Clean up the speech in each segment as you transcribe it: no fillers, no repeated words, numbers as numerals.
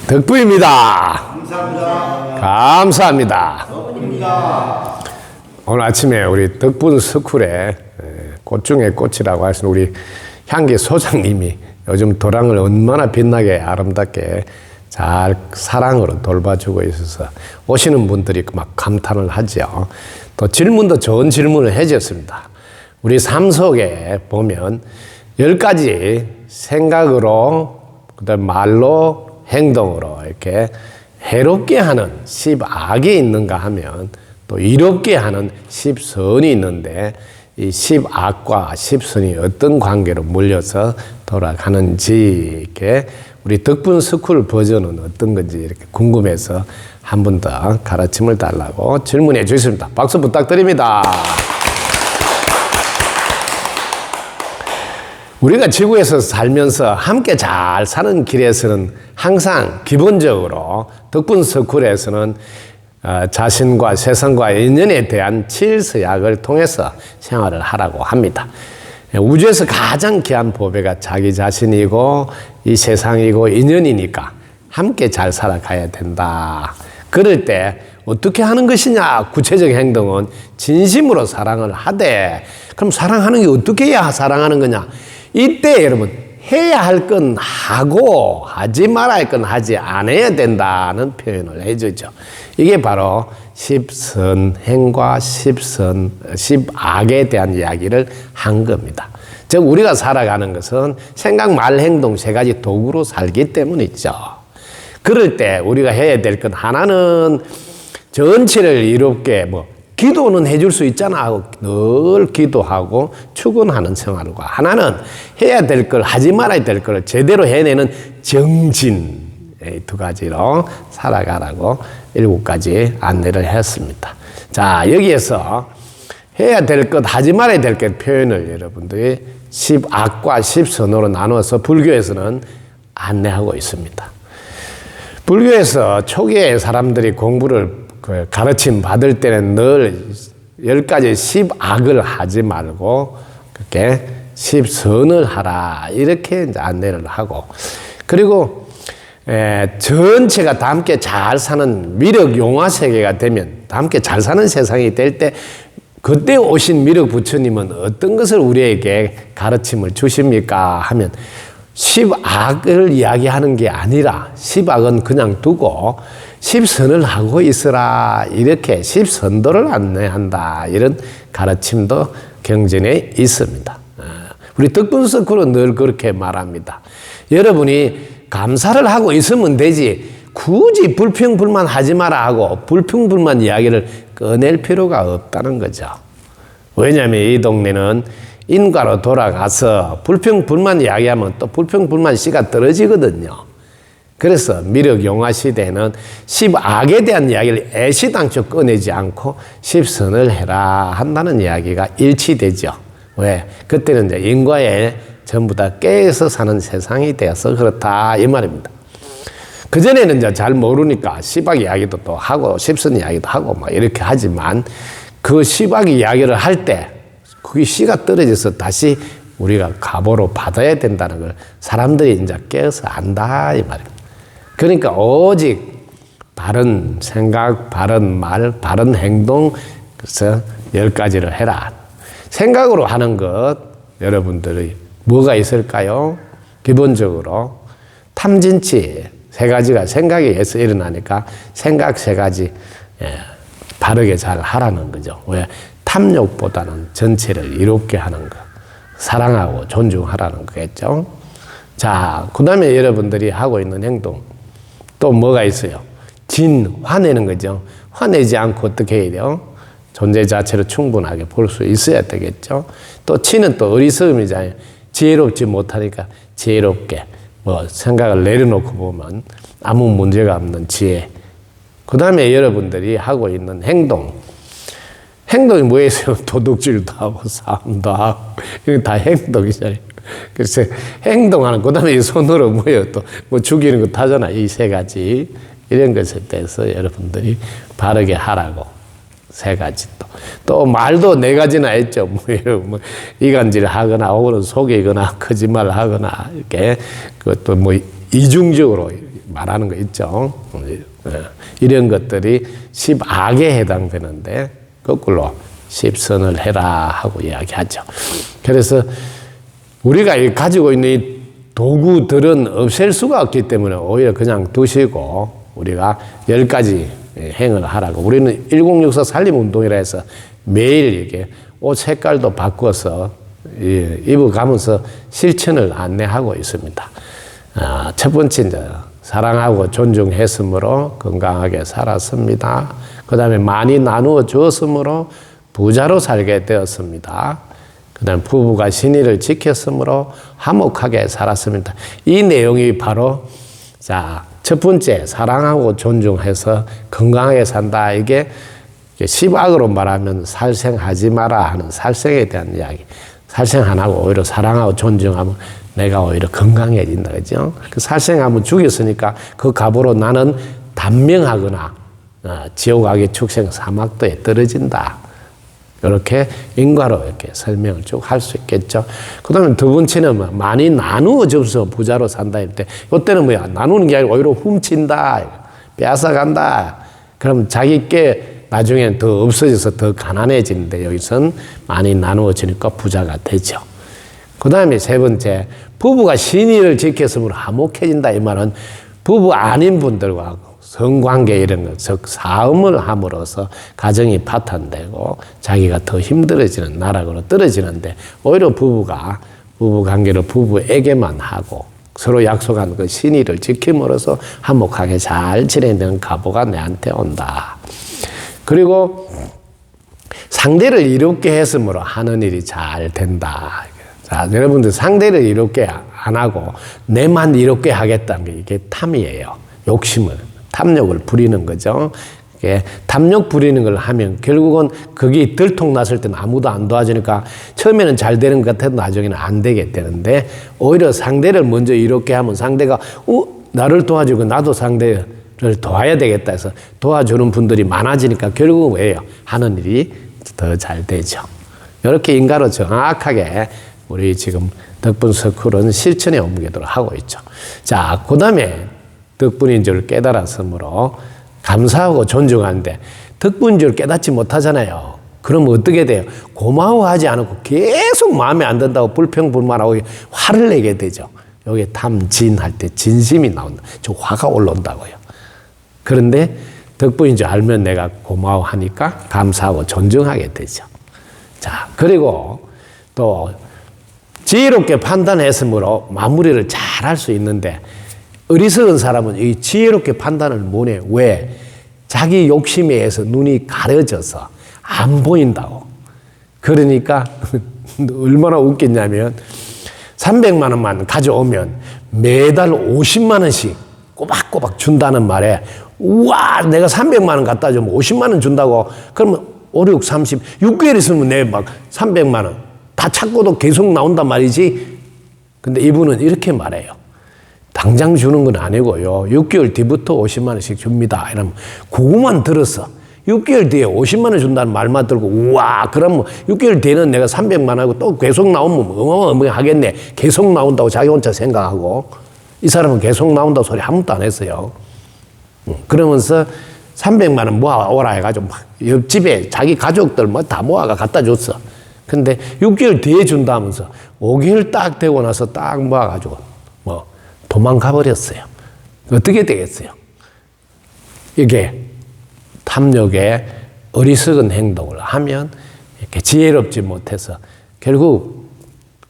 덕부입니다. 감사합니다. 감사합니다. 덕분입니다. 오늘 아침에 우리 덕분 스쿨에 꽃 중에 꽃이라고 하시는 우리 향기 소장님이 요즘 도랑을 얼마나 빛나게 아름답게 잘 사랑으로 돌봐주고 있어서 오시는 분들이 막 감탄을 하죠. 또 질문도 좋은 질문을 해주셨습니다. 우리 삶 속에 보면 10가지 생각으로 그다음 말로 행동으로 이렇게 해롭게 하는 10악이 있는가 하면 또 이롭게 하는 10선이 있는데 이 10악과 10선이 어떤 관계로 물려서 돌아가는지 이렇게 우리 덕분 스쿨 버전은 어떤 건지 이렇게 궁금해서 한 번 더 가르침을 달라고 질문해 주셨습니다. 박수 부탁드립니다. 우리가 지구에서 살면서 함께 잘 사는 길에서는 항상 기본적으로 덕분 스쿨에서는 자신과 세상과 인연에 대한 질서약을 통해서 생활을 하라고 합니다. 우주에서 가장 귀한 보배가 자기 자신이고 이 세상이고 인연이니까 함께 잘 살아가야 된다. 그럴 때 어떻게 하는 것이냐? 구체적인 행동은 진심으로 사랑을 하되, 그럼 사랑하는 게 어떻게 해야 사랑하는 거냐? 이때 여러분 해야 할 건 하고 하지 말아야 할 건 하지 않아야 된다는 표현을 해주죠. 이게 바로 10선행과 10악에 대한 이야기를 한 겁니다. 즉 우리가 살아가는 것은 생각, 말, 행동 3가지 도구로 살기 때문이죠. 그럴 때 우리가 해야 될 건 하나는 전체를 이롭게 기도는 해줄 수 있잖아 하고 늘 기도하고 축원하는 생활과, 하나는 해야 될 걸 하지 말아야 될 걸 제대로 해내는 정진, 이 2가지로 살아가라고 7가지 안내를 했습니다. 자, 여기에서 해야 될 것, 하지 말아야 될 것 표현을 여러분들이 10악과 10선으로 나눠서 불교에서는 안내하고 있습니다. 불교에서 초기에 사람들이 공부를 가르침 받을 때는 늘 10가지 10악을 하지 말고 그렇게 10선을 하라 이렇게 이제 안내를 하고, 그리고 전체가 다 함께 잘 사는 미륵 용화 세계가 되면, 다 함께 잘 사는 세상이 될 때 그때 오신 미륵 부처님은 어떤 것을 우리에게 가르침을 주십니까 하면 10악을 이야기하는 게 아니라 10악은 그냥 두고 10선을 하고 있으라, 이렇게 10선도를 안내한다, 이런 가르침도 경전에 있습니다. 우리 덕분 스쿨은 늘 그렇게 말합니다. 여러분이 감사를 하고 있으면 되지 굳이 불평불만 하지 마라 하고 불평불만 이야기를 꺼낼 필요가 없다는 거죠. 왜냐하면 이 동네는 인과로 돌아가서 불평불만 이야기하면 또 불평불만 씨가 떨어지거든요. 그래서 미륵 용화 시대에는 10악에 대한 이야기를 애시당초 꺼내지 않고 10선을 해라 한다는 이야기가 일치되죠. 왜? 그때는 이제 인과에 전부 다 깨어서 사는 세상이 되어서 그렇다 이 말입니다. 그전에는 이제 잘 모르니까 10악 이야기도 또 하고 10선 이야기도 하고 막 이렇게 하지만 그 10악 이야기를 할 때 그게 씨가 떨어져서 다시 우리가 가보로 받아야 된다는 걸 사람들이 이제 깨어서 안다 이 말입니다. 그러니까 오직 바른 생각, 바른 말, 바른 행동, 그래서 10가지를 해라. 생각으로 하는 것 여러분들이 뭐가 있을까요? 기본적으로 탐진치 3가지가 생각에 의해서 일어나니까 생각 3가지 바르게 잘 하라는 거죠. 왜? 탐욕보다는 전체를 이롭게 하는 것, 사랑하고 존중하라는 거겠죠. 자, 그 다음에 여러분들이 하고 있는 행동 또 뭐가 있어요? 진, 화내는 거죠. 화내지 않고 어떻게 해야 돼요? 존재 자체를 충분하게 볼 수 있어야 되겠죠. 또 치는 또 어리석음이잖아요. 지혜롭지 못하니까 지혜롭게 생각을 내려놓고 보면 아무 문제가 없는 지혜. 그 다음에 여러분들이 하고 있는 행동이 뭐예요? 도둑질도 하고 싸움도 하고 이건 다 행동이잖아요. 그래서 행동하는, 그 다음에 이 손으로 뭐예요? 또 죽이는 거 하잖아. 이 3가지 이런 것에 대해서 여러분들이 바르게 하라고 3가지 또 말도 4가지나 했죠. 이간질 하거나 혹은 속이거나 거짓말 하거나 이렇게 그것도 이중적으로 말하는 거 있죠. 이런 것들이 10악에 해당되는데 거꾸로 10선을 해라 하고 이야기하죠. 그래서 우리가 가지고 있는 이 도구들은 없앨 수가 없기 때문에 오히려 그냥 두시고 우리가 10가지 행을 하라고. 우리는 1064 살림운동이라 해서 매일 이렇게 옷 색깔도 바꿔서 입어가면서 실천을 안내하고 있습니다. 첫 번째, 이제 사랑하고 존중했으므로 건강하게 살았습니다. 그 다음에 많이 나누어 주었으므로 부자로 살게 되었습니다. 그 다음에 부부가 신의를 지켰으므로 화목하게 살았습니다. 이 내용이 바로, 자, 첫 번째, 사랑하고 존중해서 건강하게 산다. 이게 10악으로 말하면 살생하지 마라 하는 살생에 대한 이야기. 살생 안 하고 오히려 사랑하고 존중하면 내가 오히려 건강해진다. 그죠? 그 살생하면 죽였으니까 그 값으로 나는 단명하거나 지옥악의 축생 사막도에 떨어진다. 이렇게 인과로 이렇게 설명을 쭉 할 수 있겠죠. 그 다음에 두 번째는 많이 나누어 줘서 부자로 산다. 할 때, 이때는 뭐야? 나누는 게 아니고 오히려 훔친다. 빼앗아간다. 그럼 자기께 나중에는 더 없어져서 더 가난해지는데 여기선 많이 나누어지니까 부자가 되죠. 그 다음에 세 번째, 부부가 신의를 지켰으므로 화목해진다. 이 말은 부부 아닌 분들과 성관계 이런 것, 즉 사음을 함으로써 가정이 파탄되고 자기가 더 힘들어지는 나락으로 떨어지는데 오히려 부부가 부부관계를 부부에게만 하고 서로 약속한 그 신의를 지킴으로써 화목하게 잘 지내는 가보가 내한테 온다. 그리고 상대를 이롭게 했으므로 하는 일이 잘 된다. 자, 여러분들 상대를 이롭게 안 하고 내만 이롭게 하겠다는 게 이게 탐이에요. 욕심을, 탐욕을 부리는 거죠. 탐욕 부리는 걸 하면 결국은 그게 들통났을 때는 아무도 안 도와주니까 처음에는 잘 되는 것 같아도 나중에는 안 되게 되는데 오히려 상대를 먼저 이롭게 하면 상대가 나를 도와주고 나도 상대를 도와야 되겠다 해서 도와주는 분들이 많아지니까 결국은 왜요? 하는 일이 더 잘 되죠. 이렇게 인가로 정확하게 우리 지금 덕분 서클은 실천에 옮기도록 하고 있죠. 자, 그 다음에 덕분인 줄 깨달았으므로 감사하고 존중하는데 덕분인 줄 깨닫지 못하잖아요. 그럼 어떻게 돼요? 고마워하지 않고 계속 마음에 안 든다고 불평불만하고 화를 내게 되죠. 여기 탐진할 때 진심이 나온다. 저 화가 올라온다고요. 그런데 덕분인 줄 알면 내가 고마워하니까 감사하고 존중하게 되죠. 자, 그리고 또 지혜롭게 판단했으므로 마무리를 잘 할 수 있는데 어리석은 사람은 이 지혜롭게 판단을 못해. 왜? 자기 욕심에 의해서 눈이 가려져서 안 보인다고. 그러니까 얼마나 웃겼냐면 300만 원만 가져오면 매달 50만 원씩 꼬박꼬박 준다는 말에 우와 내가 300만 원 갖다 주면 50만 원 준다고 그러면 5, 6, 30, 6개월 있으면 내 막 300만 원 다 찾고도 계속 나온단 말이지. 근데 이분은 이렇게 말해요. 당장 주는 건 아니고요. 6개월 뒤부터 50만 원씩 줍니다. 이러면 그거만 들었어. 6개월 뒤에 50만 원 준다는 말만 들고 우와 그럼 6개월 뒤에는 내가 300만 원 하고 또 계속 나오면 어마어마하겠네. 계속 나온다고 자기 혼자 생각하고 이 사람은 계속 나온다고 소리 한 번도 안 했어요. 그러면서 300만 원 모아오라 해가지고 막 옆집에 자기 가족들 뭐 다 모아가 갖다 줬어. 근데 6개월 뒤에 준다면서 5개월 딱 되고 나서 딱 모아가지고 뭐 도망가 버렸어요. 어떻게 되겠어요? 이게 탐욕에 어리석은 행동을 하면 이렇게 지혜롭지 못해서 결국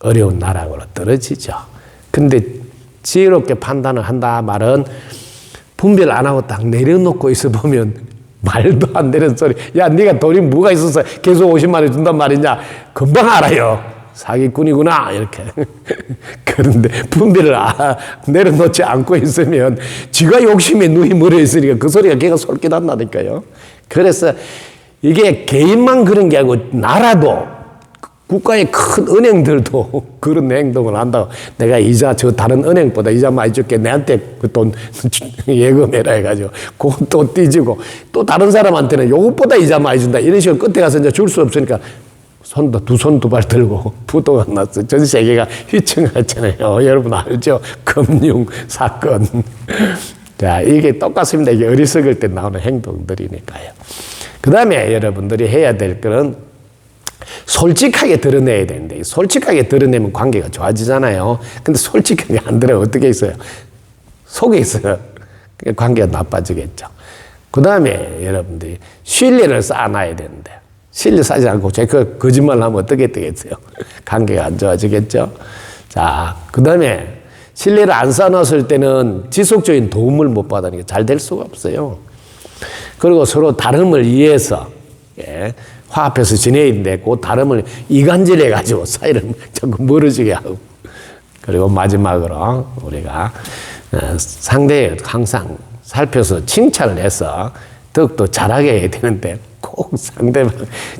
어려운 나락으로 떨어지죠. 근데 지혜롭게 판단을 한다 말은 분별 안 하고 딱 내려놓고 있어 보면 말도 안 되는 소리. 야, 네가 돈이 뭐가 있어서 계속 50만 원 준단 말이냐? 금방 알아요. 사기꾼이구나 이렇게. 그런데 분별을 내려놓지 않고 있으면 지가 욕심에 눈이 멀어 있으니까 그 소리가 걔가 솔깃한다니까요. 그래서 이게 개인만 그런 게 아니고 나라도 국가의 큰 은행들도 그런 행동을 한다고. 내가 이자 저 다른 은행보다 이자 많이 줄게. 내한테 그 돈 예금해라 해가지고 그건 또 띠지고 또 다른 사람한테는 요것보다 이자 많이 준다. 이런 식으로 끝에 가서 이제 줄 수 없으니까 두 손 두 발 들고 부도가 났어. 전 세계가 휘청했잖아요. 여러분 알죠? 금융 사건. 자, 이게 똑같습니다. 이게 어리석을 때 나오는 행동들이니까요. 그 다음에 여러분들이 해야 될 거는 솔직하게 드러내야 되는데, 솔직하게 드러내면 관계가 좋아지잖아요. 근데 솔직하게 안 드러내면 어떻게 있어요? 속에 있어요. 관계가 나빠지겠죠. 그 다음에 여러분들이 신뢰를 쌓아놔야 되는데, 신뢰 쌓지 않고 제가 거짓말 하면 어떻게 되겠어요? 관계가 안 좋아지겠죠. 자, 그 다음에 신뢰를 안 쌓아놨을 때는 지속적인 도움을 못 받으니까 잘 될 수가 없어요. 그리고 서로 다름을 이해해서 화합해서 지내야 되는데 그 다름을 이간질해가지고 사이를 자꾸 멀어지게 하고, 그리고 마지막으로 우리가 상대에 항상 살펴서 칭찬을 해서 더욱더 잘하게 해야 되는데, 꼭 상대만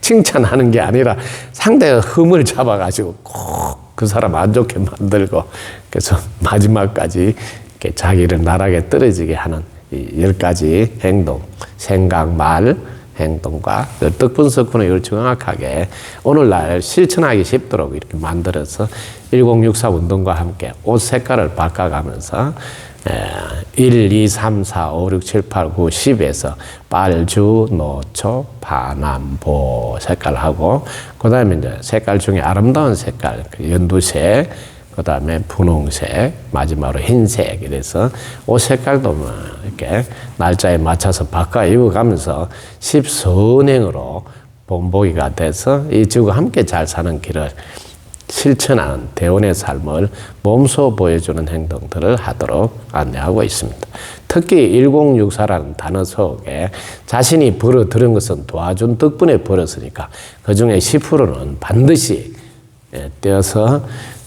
칭찬하는 게 아니라 상대가 흠을 잡아가지고 꼭 그 사람 안 좋게 만들고, 그래서 마지막까지 이렇게 자기를 나락에 떨어지게 하는 이 10가지 행동, 생각, 말, 행동과 덕분석분을 이걸 정확하게 오늘날 실천하기 쉽도록 이렇게 만들어서 1064 운동과 함께 옷 색깔을 바꿔가면서 1, 2, 3, 4, 5, 6, 7, 8, 9, 10에서 빨주, 노초, 파남보 색깔하고, 그 다음에 이제 색깔 중에 아름다운 색깔, 연두색, 그 다음에 분홍색, 마지막으로 흰색, 이래서 옷 색깔도 뭐 이렇게 날짜에 맞춰서 바꿔 입어가면서 10선행으로 본보기가 돼서 이 지구와 함께 잘 사는 길을 실천하는 대원의 삶을 몸소 보여주는 행동들을 하도록 안내하고 있습니다. 특히 1064라는 단어 속에 자신이 벌어들은 것은 도와준 덕분에 벌었으니까 그 중에 10%는 반드시 떼어서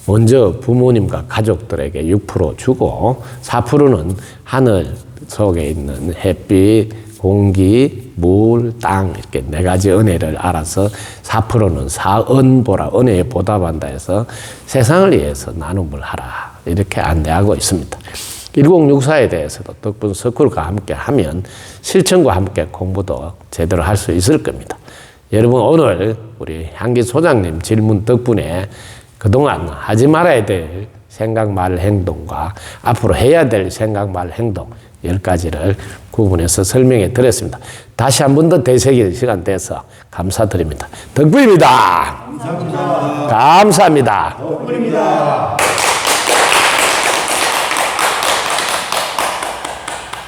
먼저 부모님과 가족들에게 6% 주고 4%는 하늘 속에 있는 햇빛, 공기, 물, 땅 이렇게 4가지 은혜를 알아서 4%는 사은보라, 은혜에 보답한다 해서 세상을 위해서 나눔을 하라, 이렇게 안내하고 있습니다. 1064에 대해서도 덕분 서클과 함께 하면 실천과 함께 공부도 제대로 할 수 있을 겁니다. 여러분, 오늘 우리 향기 소장님 질문 덕분에 그동안 하지 말아야 될 생각, 말, 행동과 앞으로 해야 될 생각, 말, 행동 10가지를 구분해서 설명해 드렸습니다. 다시 한 번 더 되새길 시간 돼서 감사드립니다. 덕분입니다. 감사합니다. 감사합니다. 덕분입니다.